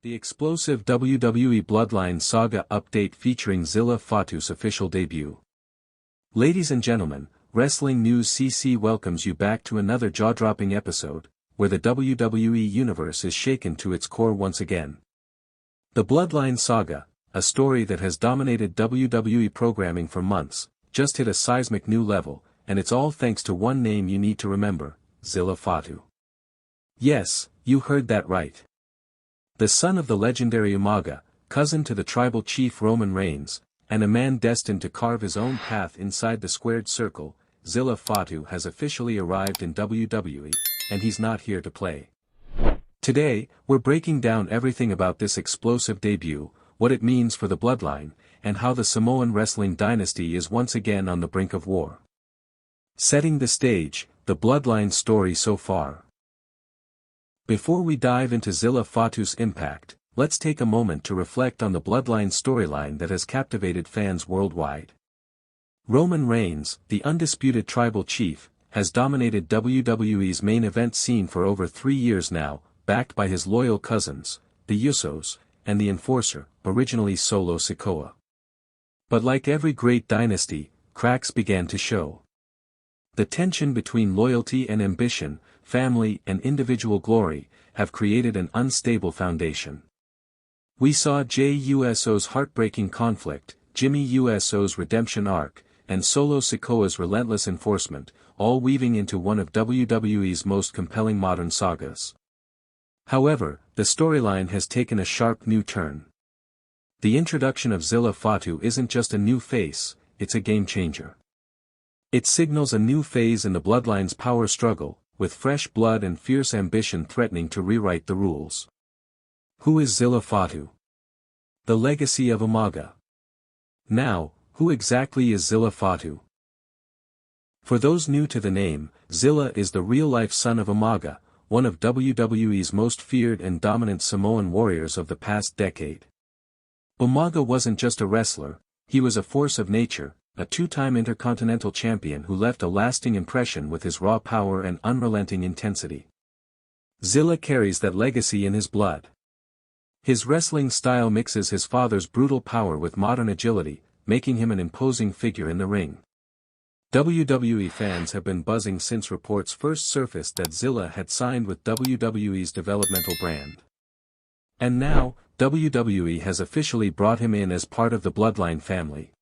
The explosive WWE Bloodline saga update featuring Zilla Fatu's official debut. Ladies and gentlemen, Wrestling News CC welcomes you back to another jaw-dropping episode, where the WWE Universe is shaken to its core once again. The Bloodline saga, a story that has dominated WWE programming for months, just hit a seismic new level, and it's all thanks to one name you need to remember, Zilla Fatu. Yes, you heard that right. The son of the legendary Umaga, cousin to the tribal chief Roman Reigns, and a man destined to carve his own path inside the squared circle, Zilla Fatu has officially arrived in WWE, and he's not here to play. Today, we're breaking down everything about this explosive debut, what it means for the bloodline, and how the Samoan wrestling dynasty is once again on the brink of war. Setting the stage, the bloodline story so far. Before we dive into Zilla Fatu's impact, let's take a moment to reflect on the bloodline storyline that has captivated fans worldwide. Roman Reigns, the undisputed tribal chief, has dominated WWE's main event scene for over 3 years now, backed by his loyal cousins, the Usos, and the Enforcer, originally Solo Sikoa. But like every great dynasty, cracks began to show. The tension between loyalty and ambition, family and individual glory, have created an unstable foundation. We saw Jey Uso's heartbreaking conflict, Jimmy Uso's redemption arc, and Solo Sikoa's relentless enforcement, all weaving into one of WWE's most compelling modern sagas. However, the storyline has taken a sharp new turn. The introduction of Zilla Fatu isn't just a new face, it's a game-changer. It signals a new phase in the bloodline's power struggle, with fresh blood and fierce ambition threatening to rewrite the rules. Who is Zilla Fatu? The legacy of Umaga. Now, who exactly is Zilla Fatu? For those new to the name, Zilla is the real-life son of Umaga, one of WWE's most feared and dominant Samoan warriors of the past decade. Umaga wasn't just a wrestler, he was a force of nature, a two-time intercontinental champion who left a lasting impression with his raw power and unrelenting intensity. Zilla carries that legacy in his blood. His wrestling style mixes his father's brutal power with modern agility, making him an imposing figure in the ring. WWE fans have been buzzing since reports first surfaced that Zilla had signed with WWE's developmental brand. And now, WWE has officially brought him in as part of the Bloodline family.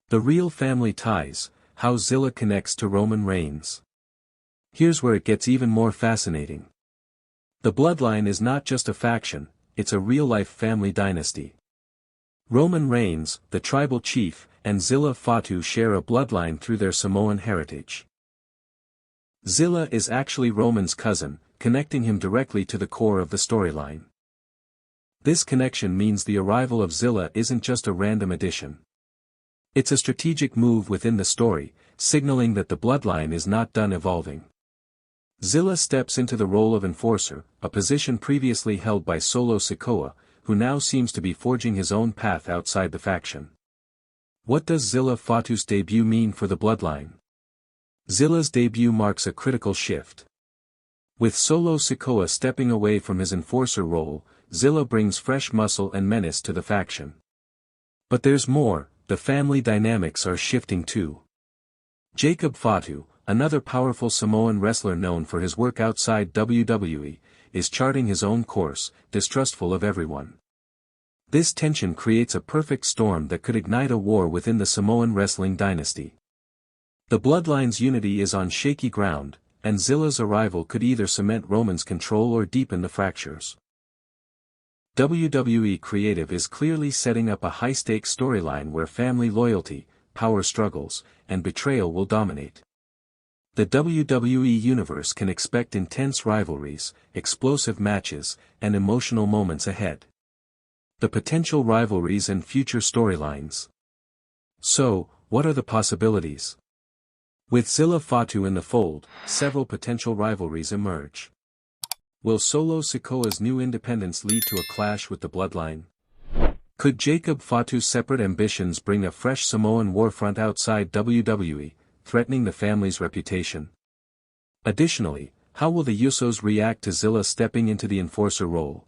The real family ties, how Zilla connects to Roman Reigns. Here's where it gets even more fascinating. The Bloodline is not just a faction, it's a real-life family dynasty. Roman Reigns, the tribal chief, and Zilla Fatu share a bloodline through their Samoan heritage. Zilla is actually Roman's cousin, connecting him directly to the core of the storyline. This connection means the arrival of Zilla isn't just a random addition. It's a strategic move within the story, signaling that the bloodline is not done evolving. Zilla steps into the role of enforcer, a position previously held by Solo Sikoa, who now seems to be forging his own path outside the faction. What does Zilla Fatu's debut mean for the bloodline? Zilla's debut marks a critical shift. With Solo Sikoa stepping away from his enforcer role, Zilla brings fresh muscle and menace to the faction. But there's more. The family dynamics are shifting too. Jacob Fatu, another powerful Samoan wrestler known for his work outside WWE, is charting his own course, distrustful of everyone. This tension creates a perfect storm that could ignite a war within the Samoan wrestling dynasty. The bloodline's unity is on shaky ground, and Zilla's arrival could either cement Roman's control or deepen the fractures. WWE Creative is clearly setting up a high-stakes storyline where family loyalty, power struggles, and betrayal will dominate. The WWE Universe can expect intense rivalries, explosive matches, and emotional moments ahead. The potential rivalries and future storylines. So, what are the possibilities? With Zilla Fatu in the fold, several potential rivalries emerge. Will Solo Sikoa's new independence lead to a clash with the bloodline? Could Jacob Fatu's separate ambitions bring a fresh Samoan warfront outside WWE, threatening the family's reputation? Additionally, how will the Usos react to Zilla stepping into the enforcer role?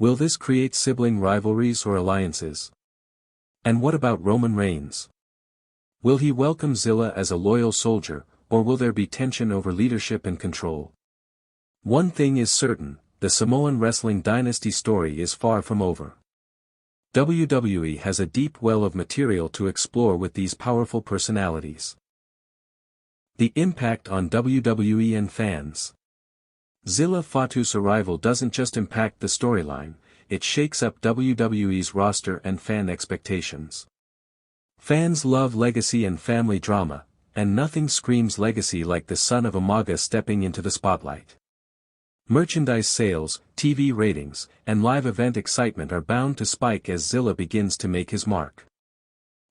Will this create sibling rivalries or alliances? And what about Roman Reigns? Will he welcome Zilla as a loyal soldier, or will there be tension over leadership and control? One thing is certain, the Samoan wrestling dynasty story is far from over. WWE has a deep well of material to explore with these powerful personalities. The impact on WWE and fans. Zilla Fatu's arrival doesn't just impact the storyline, it shakes up WWE's roster and fan expectations. Fans love legacy and family drama, and nothing screams legacy like the son of Umaga stepping into the spotlight. Merchandise sales, TV ratings, and live event excitement are bound to spike as Zilla begins to make his mark.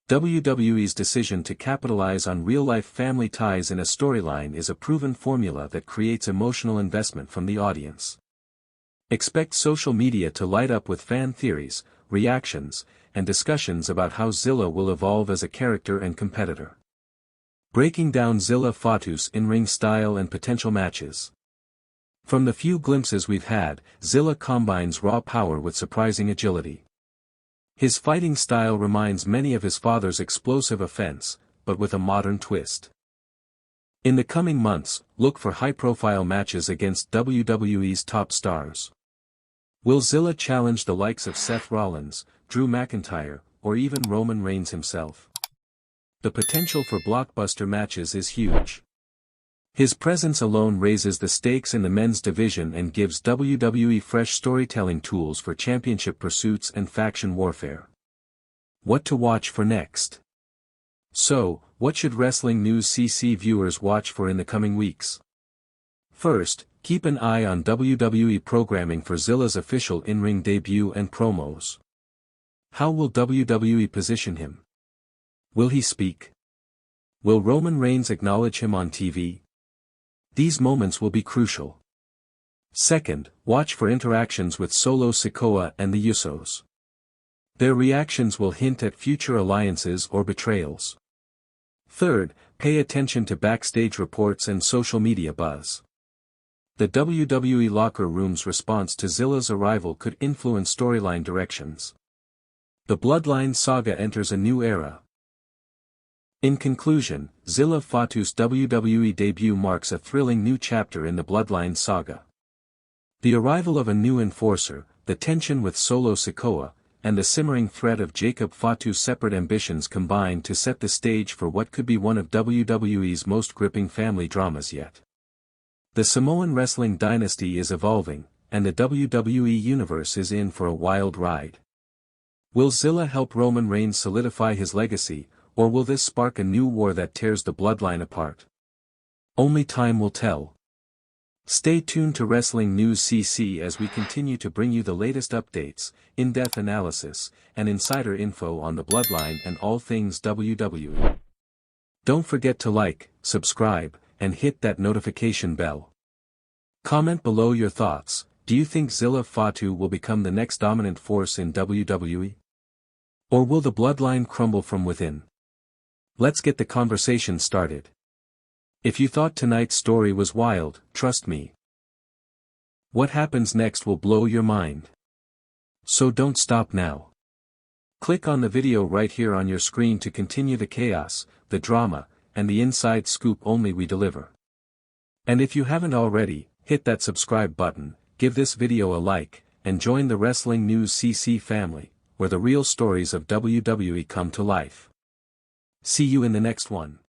WWE's decision to capitalize on real-life family ties in a storyline is a proven formula that creates emotional investment from the audience. Expect social media to light up with fan theories, reactions, and discussions about how Zilla will evolve as a character and competitor. Breaking down Zilla Fatu's in-ring style and potential matches. From the few glimpses we've had, Zilla combines raw power with surprising agility. His fighting style reminds many of his father's explosive offense, but with a modern twist. In the coming months, look for high-profile matches against WWE's top stars. Will Zilla challenge the likes of Seth Rollins, Drew McIntyre, or even Roman Reigns himself? The potential for blockbuster matches is huge. His presence alone raises the stakes in the men's division and gives WWE fresh storytelling tools for championship pursuits and faction warfare. What to watch for next? So, what should Wrestling News CC viewers watch for in the coming weeks? First, keep an eye on WWE programming for Zilla's official in-ring debut and promos. How will WWE position him? Will he speak? Will Roman Reigns acknowledge him on TV? These moments will be crucial. Second, watch for interactions with Solo Sikoa and the Usos. Their reactions will hint at future alliances or betrayals. Third, pay attention to backstage reports and social media buzz. The WWE locker room's response to Zilla's arrival could influence storyline directions. The Bloodline saga enters a new era. In conclusion, Zilla Fatu's WWE debut marks a thrilling new chapter in the Bloodline saga. The arrival of a new enforcer, the tension with Solo Sikoa, and the simmering threat of Jacob Fatu's separate ambitions combine to set the stage for what could be one of WWE's most gripping family dramas yet. The Samoan wrestling dynasty is evolving, and the WWE Universe is in for a wild ride. Will Zilla help Roman Reigns solidify his legacy, or will this spark a new war that tears the bloodline apart? Only time will tell. Stay tuned to Wrestling News CC as we continue to bring you the latest updates, in-depth analysis, and insider info on the bloodline and all things WWE. Don't forget to like, subscribe, and hit that notification bell. Comment below your thoughts. Do you think Zilla Fatu will become the next dominant force in WWE? Or will the bloodline crumble from within? Let's get the conversation started. If you thought tonight's story was wild, trust me. What happens next will blow your mind. So don't stop now. Click on the video right here on your screen to continue the chaos, the drama, and the inside scoop only we deliver. And if you haven't already, hit that subscribe button, give this video a like, and join the Wrestling News CC family, where the real stories of WWE come to life. See you in the next one.